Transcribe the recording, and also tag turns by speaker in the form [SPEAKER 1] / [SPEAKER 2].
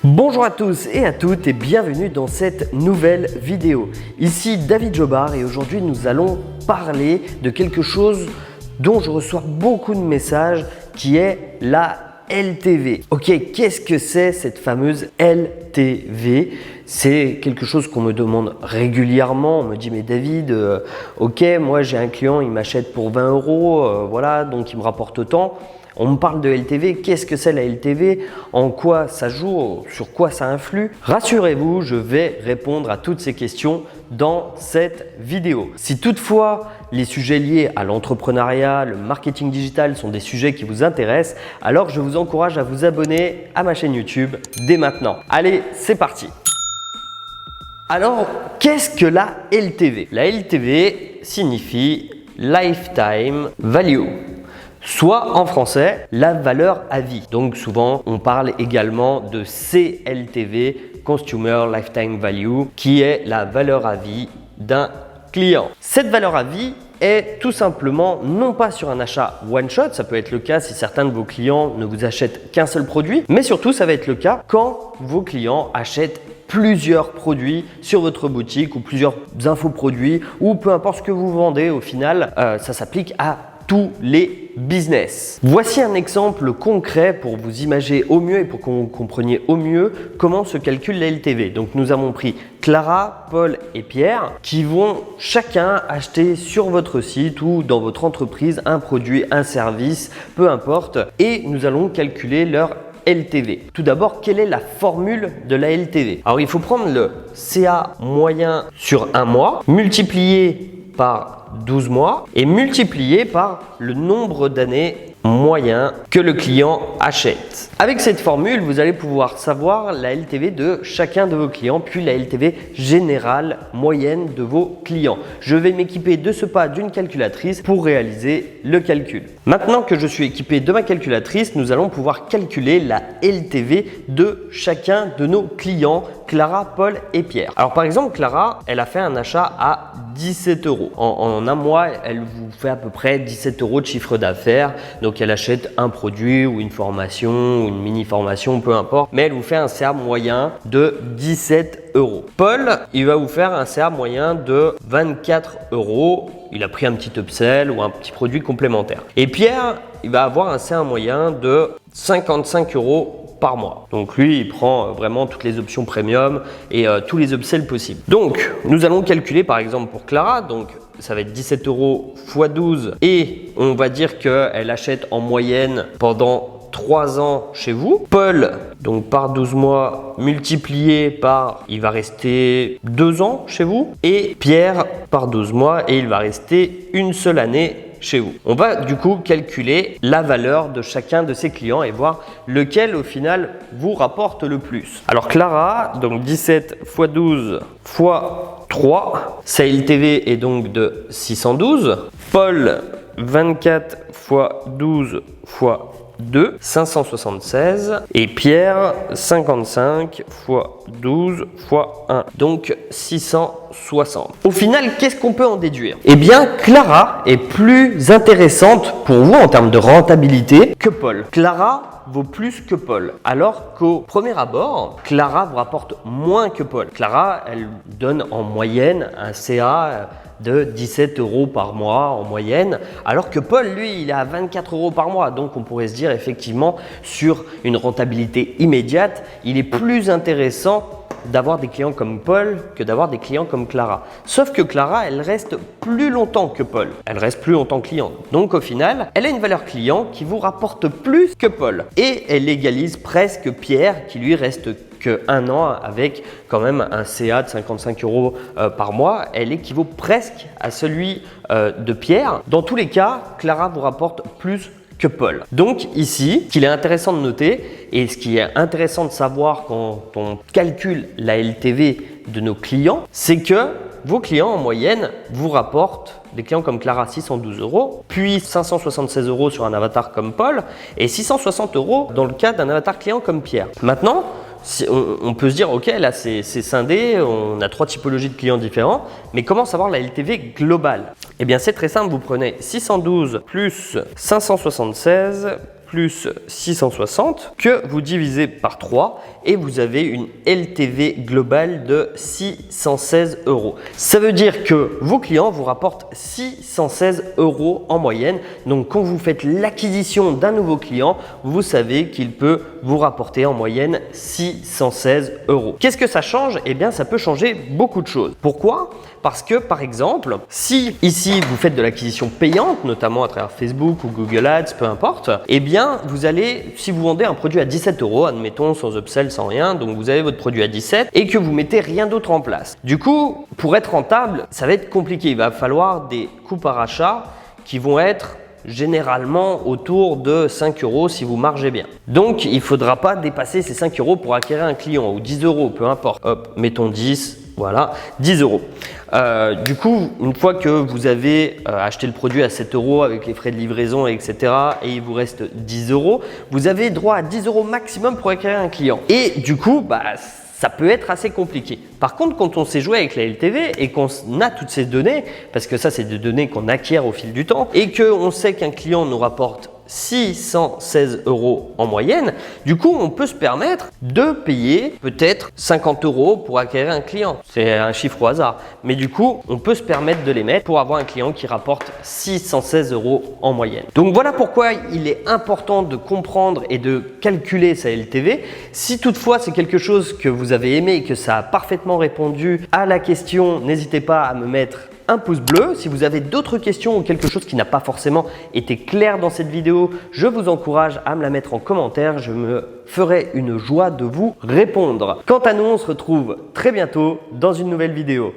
[SPEAKER 1] Bonjour à tous et à toutes et bienvenue dans cette nouvelle vidéo. Ici David Jobard et aujourd'hui nous allons parler de quelque chose dont je reçois beaucoup de messages qui est la LTV. Ok, qu'est-ce que c'est cette fameuse LTV? C'est quelque chose qu'on me demande régulièrement. On me dit mais David, ok, moi j'ai un client, il m'achète pour 20 €, voilà, donc il me rapporte autant. On me parle de LTV, qu'est-ce que c'est la LTV? En quoi ça joue? Sur quoi ça influe? Rassurez-vous, je vais répondre à toutes ces questions dans cette vidéo. Si toutefois les sujets liés à l'entrepreneuriat, le marketing digital sont des sujets qui vous intéressent, alors je vous encourage à vous abonner à ma chaîne YouTube dès maintenant. Allez, c'est parti! Alors, qu'est-ce que la LTV? La LTV signifie Lifetime Value. Soit en français, la valeur à vie. Donc souvent, on parle également de CLTV, Consumer Lifetime Value, qui est la valeur à vie d'un client. Cette valeur à vie est tout simplement non pas sur un achat one shot, ça peut être le cas si certains de vos clients ne vous achètent qu'un seul produit, mais surtout ça va être le cas quand vos clients achètent plusieurs produits sur votre boutique ou plusieurs infoproduits ou peu importe ce que vous vendez au final, ça s'applique à tous les business. Voici un exemple concret pour vous imaginer au mieux et pour que vous compreniez au mieux comment se calcule la LTV. Donc nous avons pris Clara, Paul et Pierre qui vont chacun acheter sur votre site ou dans votre entreprise un produit, un service, peu importe, et nous allons calculer leur LTV. Tout d'abord, quelle est la formule de la LTV? Alors il faut prendre le CA moyen sur un mois, multiplié par 12 mois et multiplié par le nombre d'années moyen que le client achète. Avec cette formule, vous allez pouvoir savoir la LTV de chacun de vos clients, puis la LTV générale moyenne de vos clients. Je vais m'équiper de ce pas d'une calculatrice pour réaliser le calcul. Maintenant que je suis équipé de ma calculatrice, nous allons pouvoir calculer la LTV de chacun de nos clients, Clara, Paul et Pierre. Alors par exemple, Clara, elle a fait un achat à 17 €. En un mois, elle vous fait à peu près 17 € de chiffre d'affaires. Donc elle achète un produit ou une formation ou une mini-formation, peu importe. Mais elle vous fait un CA moyen de 17 €. Paul, il va vous faire un CA moyen de 24 €. Il a pris un petit upsell ou un petit produit complémentaire. Et Pierre, il va avoir un CA moyen de 55 € par mois. Donc lui, il prend vraiment toutes les options premium et tous les upsells possibles. Donc, nous allons calculer par exemple pour Clara, donc ça va être 17 € x 12 et on va dire qu'elle achète en moyenne pendant 3 ans chez vous. Paul, donc par 12 mois multiplié par, il va rester 2 ans chez vous. Et Pierre par 12 mois et il va rester une seule année chez vous. On va du coup calculer la valeur de chacun de ces clients et voir lequel au final vous rapporte le plus. Alors Clara, donc 17 x 12 x 3, sa LTV est donc de 612. Paul, 24 x 12 x 2, 576 et Pierre 55 x 12 x 1, donc 660. Au final, qu'est-ce qu'on peut en déduire? Eh bien, Clara est plus intéressante pour vous en termes de rentabilité que Paul. Clara vaut plus que Paul, alors qu'au premier abord, Clara vous rapporte moins que Paul. Clara, elle donne en moyenne un CA de 17 € par mois en moyenne, alors que Paul, lui, il est à 24 € par mois. Donc, on pourrait se dire effectivement, sur une rentabilité immédiate, il est plus intéressant d'avoir des clients comme Paul que d'avoir des clients comme Clara. Sauf que Clara, elle reste plus longtemps que Paul. Elle reste plus longtemps cliente. Donc au final, elle a une valeur client qui vous rapporte plus que Paul. Et elle égalise presque Pierre qui lui reste que 1 an avec quand même un CA de 55 € par mois. Elle équivaut presque à celui de Pierre. Dans tous les cas, Clara vous rapporte plus que Paul. Donc ici, ce qu'il est intéressant de noter et ce qui est intéressant de savoir quand on calcule la LTV de nos clients, c'est que vos clients en moyenne vous rapportent, des clients comme Clara, 612 €, puis 576 € sur un avatar comme Paul et 660 € dans le cas d'un avatar client comme Pierre. Maintenant, on peut se dire, ok, là c'est scindé, on a 3 typologies de clients différents, mais comment savoir la LTV globale? Eh bien, c'est très simple, vous prenez 612 plus 576 plus 660 que vous divisez par 3 et vous avez une LTV globale de 616 €. Ça veut dire que vos clients vous rapportent 616 € en moyenne. Donc quand vous faites l'acquisition d'un nouveau client, vous savez qu'il peut vous rapporter en moyenne 616 €. Qu'est-ce que ça change? Eh bien, ça peut changer beaucoup de choses. Pourquoi? Parce que par exemple, si ici vous faites de l'acquisition payante, notamment à travers Facebook ou Google Ads, peu importe, eh bien vous allez, si vous vendez un produit à 17 €, admettons sans upsell, sans rien, donc vous avez votre produit à 17 et que vous mettez rien d'autre en place. Du coup, pour être rentable, ça va être compliqué. Il va falloir des coûts par achat qui vont être généralement autour de 5 € si vous margez bien. Donc, il ne faudra pas dépasser ces 5 € pour acquérir un client ou 10 €, peu importe. Hop, mettons 10, voilà, 10 €. Du coup, une fois que vous avez acheté le produit à 7 € avec les frais de livraison, etc. et il vous reste 10 €, vous avez droit à 10 € maximum pour acquérir un client. Et du coup, ça peut être assez compliqué. Par contre, quand on sait jouer avec la LTV et qu'on a toutes ces données, parce que ça, c'est des données qu'on acquiert au fil du temps, et qu'on sait qu'un client nous rapporte 616 € en moyenne, du coup, on peut se permettre de payer peut-être 50 € pour acquérir un client. C'est un chiffre au hasard. Mais du coup, on peut se permettre de les mettre pour avoir un client qui rapporte 616 € en moyenne. Donc voilà pourquoi il est important de comprendre et de calculer sa LTV. Si toutefois, c'est quelque chose que vous avez aimé et que ça a parfaitement répondu à la question, n'hésitez pas à me mettre un pouce bleu. Si vous avez d'autres questions ou quelque chose qui n'a pas forcément été clair dans cette vidéo, je vous encourage à me la mettre en commentaire. Je me ferai une joie de vous répondre. Quant à nous, on se retrouve très bientôt dans une nouvelle vidéo.